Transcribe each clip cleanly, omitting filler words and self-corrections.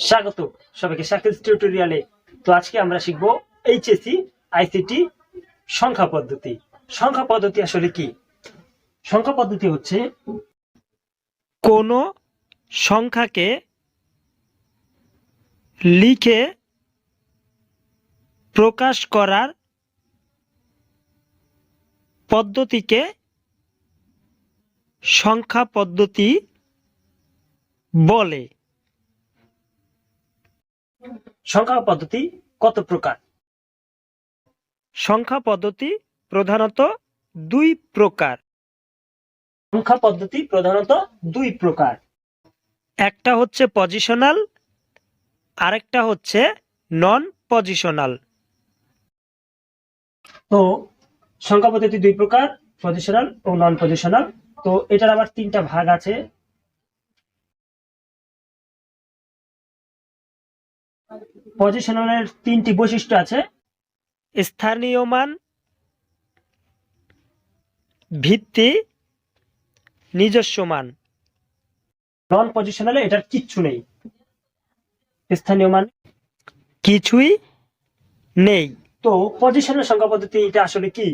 স্বাগত সবাইকে শাকিল টিউটোরিয়ালে। তো আজকে আমরা শিখব এইচএসসি আইসিটি সংখ্যা পদ্ধতি। সংখ্যা পদ্ধতি আসলে কি? সংখ্যা পদ্ধতি হচ্ছে কোনো সংখ্যাকে লিখে প্রকাশ করার পদ্ধতিকে সংখ্যা পদ্ধতি বলে। সংখ্যা পদ্ধতি কত প্রকার? সংখ্যা পদ্ধতি প্রধানত দুই প্রকার। সংখ্যা পদ্ধতি প্রধানত দুই প্রকার। একটা হচ্ছে পজিশনাল, আরেকটা হচ্ছে নন পজিশনাল। তো সংখ্যা পদ্ধতি দুই প্রকার, পজিশনাল ও নন পজিশনাল। তো এটার আবার তিনটা ভাগ আছে। পজিশনালের তিনটি বৈশিষ্ট্য আছে: স্থানীয় মান, ভিত্তি, নিজস্ব মান। নন পজিশনালে এটার কিচ্ছু নেই, স্থানীয় মান কিছুই নেই। তো পজিশনাল সংখ্যা পদ্ধতি এটা আসলে কি?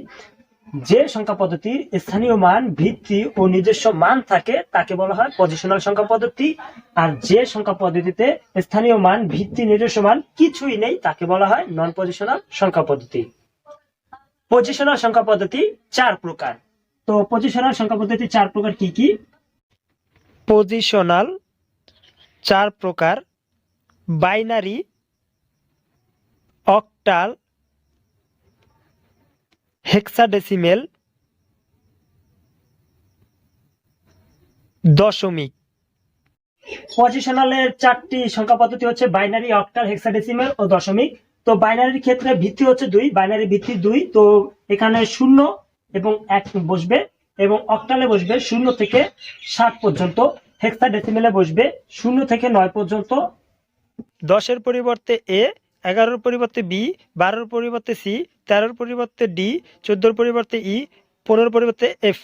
যে সংখ্যা পদ্ধতির স্থানীয় মান, ভিত্তি ও নিজস্ব মান থাকে তাকে বলা হয় পজিশনাল সংখ্যা পদ্ধতি। আর যে সংখ্যা পদ্ধতিতে স্থানীয় মান, ভিত্তি, নিজস্ব মান কিছুই নেই তাকে বলা হয় নন পজিশনাল সংখ্যা পদ্ধতি। পজিশনাল সংখ্যা পদ্ধতি চার প্রকার। তো পজিশনাল সংখ্যা পদ্ধতি চার প্রকার কি কি? পজিশনাল চার প্রকার: বাইনারি, অক্টাল, হেক্সাডেসিমেল, দশমিক। পজিশনালের চারটি সংখ্যা পদ্ধতি হচ্ছে বাইনারি, অক্টাল, হেক্সাডেসিমেল ও দশমিক। তো বাইনারির ক্ষেত্রে ভিত্তি হচ্ছে 2, বাইনারি ভিত্তি 2। তো এখানে 0 এবং 1 বসবে, এবং অক্টালে বসবে 0 থেকে 7 পর্যন্ত। হেক্সাডেসিমেলে বসবে 0 থেকে 9 পর্যন্ত। 10-এর পরিবর্তে এ, 11-এর পরিবর্তে বি, 12-এর পরিবর্তে সি, 13-এর পরিবর্তে ডি, 14-এর পরিবর্তে ই, 15-এর পরিবর্তে এফ।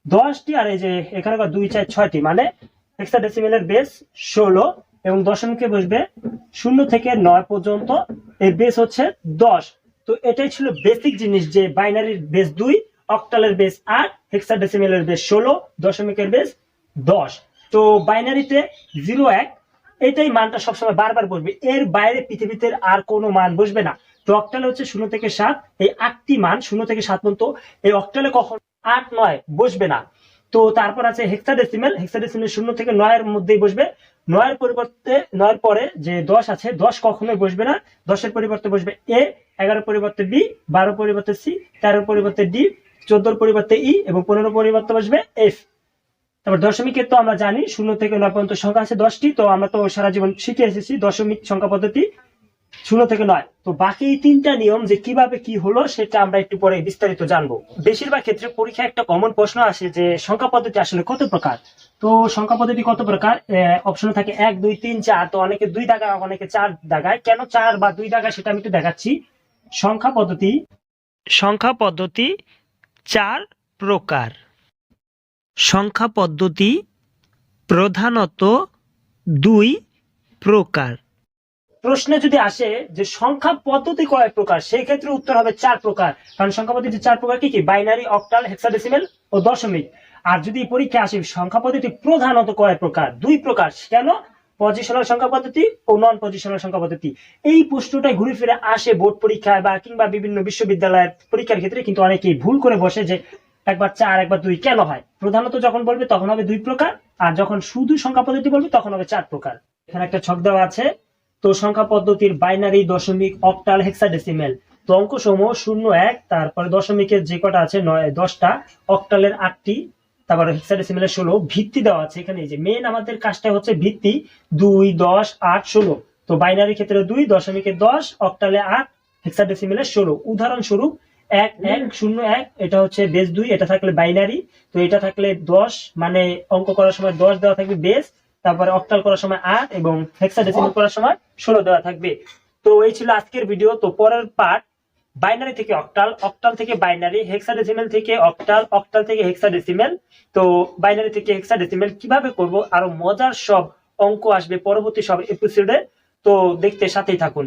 10টি আর এই যে এখানে 2, 4, 6টি, মানে হেক্সাডেসিমেলের বেস 16 এবং দশমিকে বসবে 0 থেকে 9 পর্যন্ত। এর বেস হচ্ছে 10। তো এটাই ছিল বেসিক জিনিস, যে বাইনারির বেস 2, অক্টালের বেস 8, হেক্সাডেসিমেলের বেস 16, দশমিকের বেস 10। তো বাইনারিতে 0, 1 এটাই মানটা সবসময় বারবার বসবে, এর বাইরে পৃথিবীতে আর কোনো মান বসবে না। তো অক্টালে হচ্ছে 0 থেকে 7, এই 8টি মান 0 থেকে 7 পর্যন্ত। এই অক্টালে কখন 8, 9 বসবে না। তো তারপর আছে হেক্সাডেসিমেল, হেক্সাডেসিমেল 0 থেকে 9 এর মধ্যেই বসবে। 9 পরিবর্তে 9 পরে যে 10 আছে, 10 কখনোই বসবে না। 10-এর পরিবর্তে বসবে এ, 11-এর পরিবর্তে বি, 12-এর পরিবর্তে সি, 13-এর পরিবর্তে ডি, 14-এর পরিবর্তে ই এবং 15-এর পরিবর্তে বসবে এফ। তারপর দশমিকের তো আমরা জানি 0 থেকে 9 পর্যন্ত সংখ্যা আছে 10টি। তো আমরা তো সারা জীবন শিখে এসেছি দশমিক সংখ্যা পদ্ধতি 0 থেকে 9। তো বাকি 3টা নিয়ম যে কিভাবে কি হলো সেটা আমরা একটু পরে বিস্তারিত জানবো। বেশিরভাগ ক্ষেত্রে পরীক্ষায় একটা কমন প্রশ্ন আসে যে সংখ্যা পদ্ধতি আসলে কত প্রকার। তো সংখ্যা পদ্ধতি কত প্রকার? অপশনে থাকে 1, 2, 3, 4। তো অনেকে 2 দাগায়, অনেকে 4 দাগায়। কেন 4 বা 2 দাগায় সেটা আমি একটু দেখাচ্ছি। সংখ্যা পদ্ধতি 4 প্রকার। সংখ্যা পদ্ধতি প্রধানত 2 প্রকার। প্রশ্নে যদি আসে যে সংখ্যা পদ্ধতি কয় প্রকার, সেই ক্ষেত্রে উত্তর হবে 4 প্রকার। কারণ সংখ্যা পদ্ধতি 4 প্রকার কি কি? বাইনারি, অক্টাল, হেক্সাডেসিমেল ও দশমিক। আর যদি পরীক্ষা আসে সংখ্যা পদ্ধতি প্রধানত কয় প্রকার? 2 প্রকার। কেন? পজিশনাল সংখ্যা পদ্ধতি ও নন পজিশনাল সংখ্যা পদ্ধতি। এই প্রশ্নটাই ঘুরে ফিরে আসে বোর্ড পরীক্ষায় বা কিংবা বিভিন্ন বিশ্ববিদ্যালয়ের পরীক্ষার ক্ষেত্রে, কিন্তু অনেকেই ভুল করে বসে যে একবার 4 একবার 2 কেন হয়? প্রধানত যখন বলবে তখন হবে 2 প্রকার, আর যখন শুধু সংখ্যা পদ্ধতি বলবে তখন হবে 4 প্রকার। এখানে একটা ছক দেওয়া আছে। তো সংখ্যা পদ্ধতির বাইনারি, দশমিক, অক্টাল, হেক্সাডেসিমেল। তো অঙ্ক সমূহ 0, 1, তারপরে দশমিকের যে কটা আছে 9, 10টা, অক্টালের 8টি, তারপরে হেক্সাডেসিমেলের 16। ভিত্তি দেওয়া আছে এখানে, যে মেন আমাদের কাজটা হচ্ছে ভিত্তি 2, 10, 8, 16। তো বাইনারির ক্ষেত্রে 2, দশমিকের 10, অক্টালে 8, হেক্সাডেসিমেলের 16। উদাহরণস্বরূপ 1, 1, 0, 1 এটা হচ্ছে বেস 2, এটা থাকলে বাইনারি। তো এটা থাকলে 10, মানে অঙ্ক করার সময় 10 দেওয়া থাকবে বেস, তারপরে অক্টাল করার সময় 8 এবং হেক্সাডেসিমেল করার সময় 16 দেওয়া থাকবে। তো এই ছিল আজকের ভিডিও। তো পরের পার্ট বাইনারি থেকে অক্টাল, অক্টাল থেকে বাইনারি, হেক্সাডেসিমেল থেকে অক্টাল, অক্টাল থেকে হেক্সাডেসিমেল। তো বাইনারি থেকে হেক্সাডেসিমেল কিভাবে করব, আরো মজার সব অঙ্ক আসবে পরবর্তী সব এপিসোডে। তো দেখতে সাথেই থাকুন।